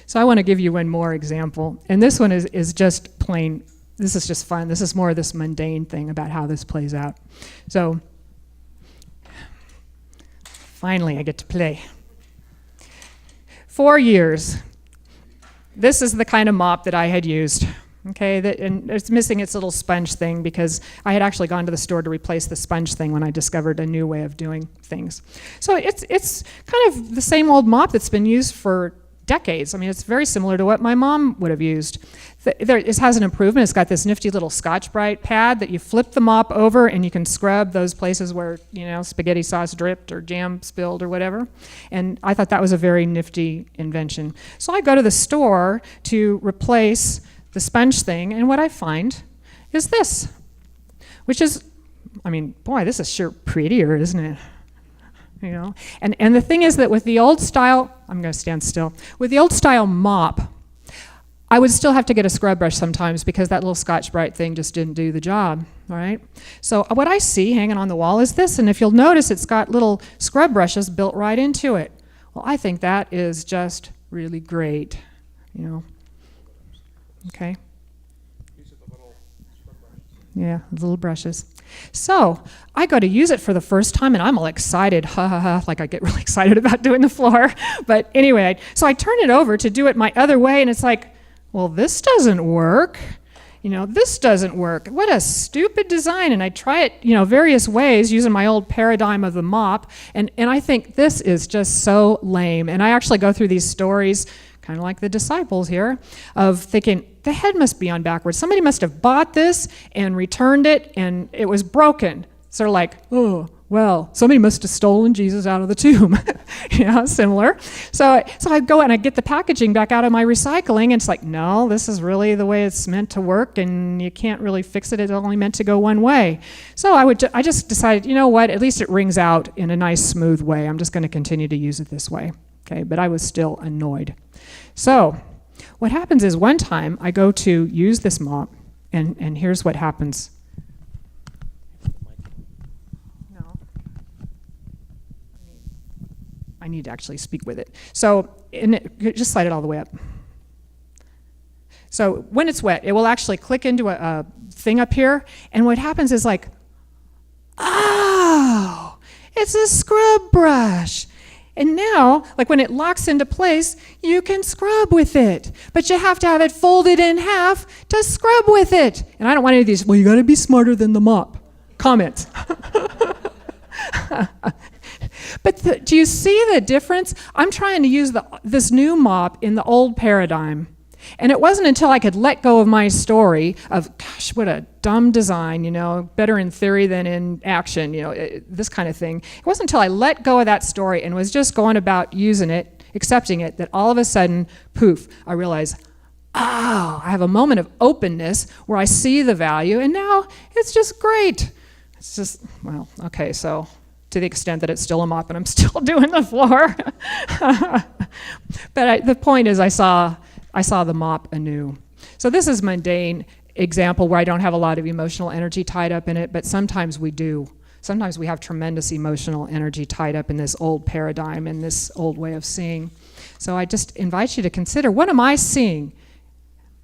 So I want to give you one more example. And this one is just plain, this is just fun. This is more of this mundane thing about how this plays out. So finally I get to play. 4 years. This is the kind of mop that I had used. Okay, and it's missing its little sponge thing because I had actually gone to the store to replace the sponge thing when I discovered a new way of doing things. So it's kind of the same old mop that's been used for decades. I mean, it's very similar to what my mom would have used. It has an improvement. It's got this nifty little Scotch-Brite pad that you flip the mop over and you can scrub those places where, you know, spaghetti sauce dripped or jam spilled or whatever. And I thought that was a very nifty invention. So I go to the store to replace the sponge thing, and what I find is this, which is, I mean, boy, this is sure prettier, isn't it? You know, and the thing is that with the old style, I'm going to stand still, with the old style mop, I would still have to get a scrub brush sometimes because that little Scotch-Brite thing just didn't do the job, all right? So what I see hanging on the wall is this, and if you'll notice, it's got little scrub brushes built right into it. Well, I think that is just really great, you know. Okay. These are the little scrub brushes. Yeah, the little brushes. So I go to use it for the first time, and I'm all excited, ha ha ha, like I get really excited about doing the floor. But anyway, so I turn it over to do it my other way, and it's like, well, this doesn't work. You know, this doesn't work. What a stupid design. And I try it, you know, various ways using my old paradigm of the mop, and I think this is just so lame. And I actually go through these stories, kind of like the disciples here, of thinking, the head must be on backwards. Somebody must have bought this and returned it, and it was broken. Sort of like, oh, well, somebody must have stolen Jesus out of the tomb. You know, similar. So I go and I get the packaging back out of my recycling, and it's like, no, this is really the way it's meant to work, and you can't really fix it. It's only meant to go one way. So I just decided, you know what, at least it rings out in a nice, smooth way. I'm just going to continue to use it this way. Okay, but I was still annoyed. So what happens is one time I go to use this mop, and here's what happens. No. I need to actually speak with it. So just slide it all the way up. So when it's wet, it will actually click into a thing up here, and what happens is like, oh, it's a scrub brush. And now, like when it locks into place, you can scrub with it. But you have to have it folded in half to scrub with it. And I don't want any of these, well, you got to be smarter than the mop comments. But do you see the difference? I'm trying to use this new mop in the old paradigm. And it wasn't until I could let go of my story of, gosh, what a dumb design, you know, better in theory than in action, you know, this kind of thing. It wasn't until I let go of that story and was just going about using it, accepting it, that all of a sudden, poof, I realized, oh, I have a moment of openness where I see the value, and now it's just great. It's just, well, okay, so to the extent that it's still a mop and I'm still doing the floor. But the point is I saw the mop anew. So this is a mundane example where I don't have a lot of emotional energy tied up in it, but sometimes we do. Sometimes we have tremendous emotional energy tied up in this old paradigm and this old way of seeing. So I just invite you to consider, what am I seeing?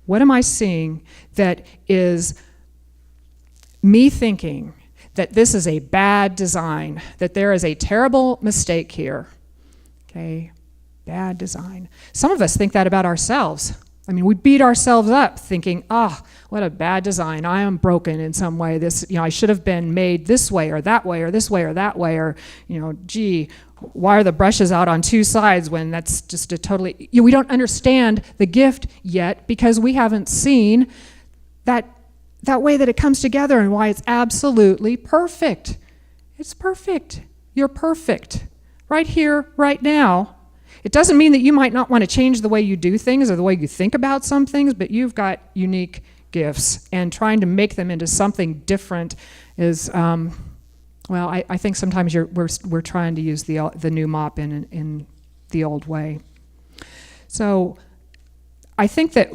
What am I seeing that is me thinking that this is a bad design, that there is a terrible mistake here? Okay. Bad design. Some of us think that about ourselves. I mean, we beat ourselves up thinking, what a bad design. I am broken in some way. This, you know, I should have been made this way or that way or this way or that way, or, you know, gee, why are the brushes out on two sides when that's just a totally, you know, we don't understand the gift yet because we haven't seen that way that it comes together and why it's absolutely perfect. It's perfect. You're perfect. Right here, right now. It doesn't mean that you might not want to change the way you do things or the way you think about some things, but you've got unique gifts, and trying to make them into something different is, well, I think sometimes we're trying to use the new mop in the old way. So I think that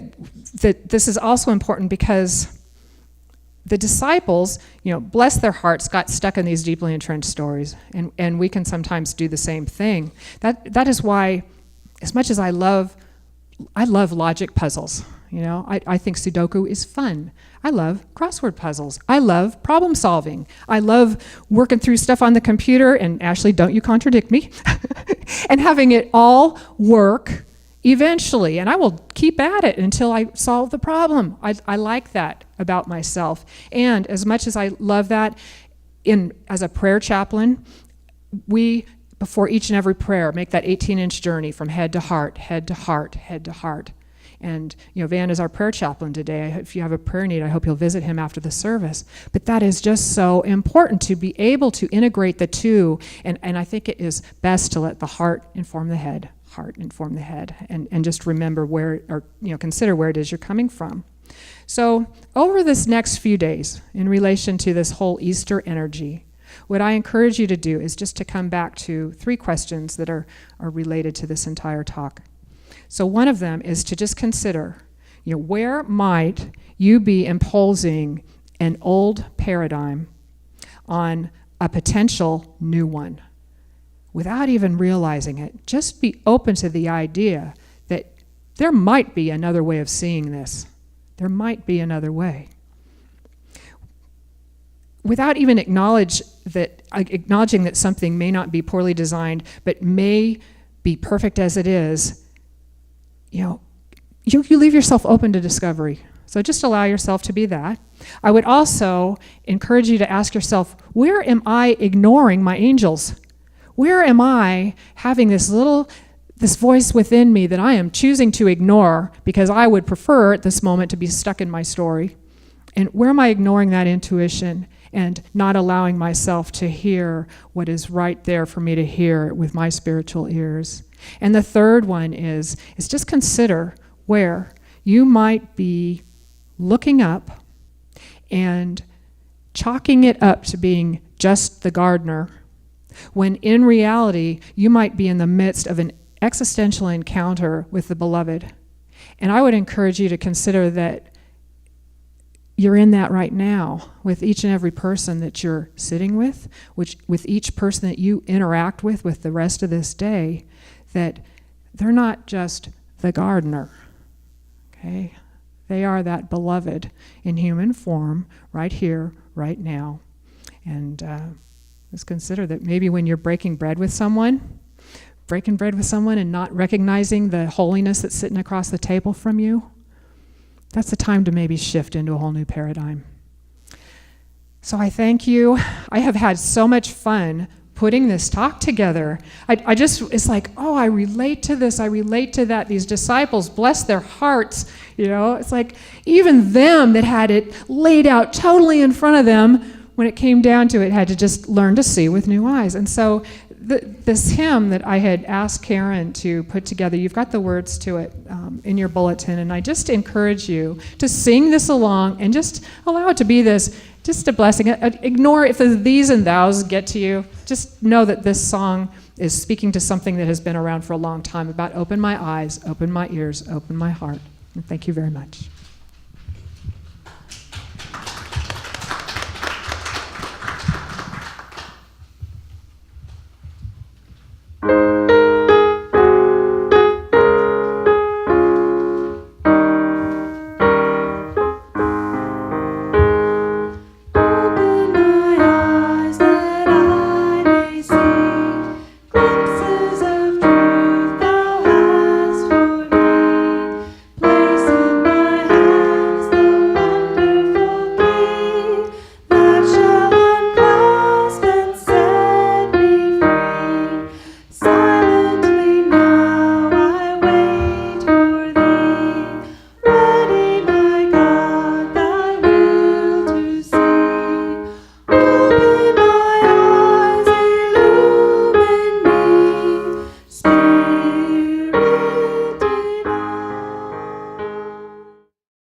this is also important because the disciples, you know, bless their hearts, got stuck in these deeply entrenched stories, and we can sometimes do the same thing. That is why, as much as I love I love logic puzzles. You know, I think Sudoku is fun. I love crossword puzzles. I love problem solving. I love working through stuff on the computer, and Ashley, don't you contradict me, and having it all work eventually. And I will keep at it until I solve the problem. I like that about myself. And as much as I love that, as a prayer chaplain, we, before each and every prayer, make that 18-inch journey from head to heart, head to heart, head to heart. And, you know, Van is our prayer chaplain today. If you have a prayer need, I hope you'll visit him after the service. But that is just so important, to be able to integrate the two. And I think it is best to let the heart inform the head, and just remember where, or, you know, consider where it is you're coming from. So over this next few days, in relation to this whole Easter energy, what I encourage you to do is just to come back to 3 questions that are related to this entire talk. So one of them is to just consider, you know, where might you be imposing an old paradigm on a potential new one without even realizing it? Just be open to the idea that there might be another way of seeing this. There might be another way. Without even acknowledging that something may not be poorly designed, but may be perfect as it is, you know, you leave yourself open to discovery. So just allow yourself to be that. I would also encourage you to ask yourself, where am I ignoring my angels? Where am I having this voice within me that I am choosing to ignore because I would prefer at this moment to be stuck in my story? And where am I ignoring that intuition and not allowing myself to hear what is right there for me to hear with my spiritual ears? And the third one is just consider where you might be looking up and chalking it up to being just the gardener, when in reality you might be in the midst of an existential encounter with the beloved. And I would encourage you to consider that you're in that right now with each and every person that you're sitting with each person that you interact with the rest of this day, that they're not just the gardener, okay? They are that beloved in human form right here, right now. And just consider that maybe when you're breaking bread with someone and not recognizing the holiness that's sitting across the table from you, that's the time to maybe shift into a whole new paradigm. So I thank you. I have had so much fun putting this talk together. It's like, oh, I relate to this, I relate to that. These disciples, bless their hearts, you know. It's like even them that had it laid out totally in front of them, when it came down to it, had to just learn to see with new eyes. And so this hymn that I had asked Karen to put together, you've got the words to it in your bulletin, and I just encourage you to sing this along and just allow it to be this, just a blessing. Ignore if the these and thous get to you. Just know that this song is speaking to something that has been around for a long time, about open my eyes, open my ears, open my heart. And thank you very much.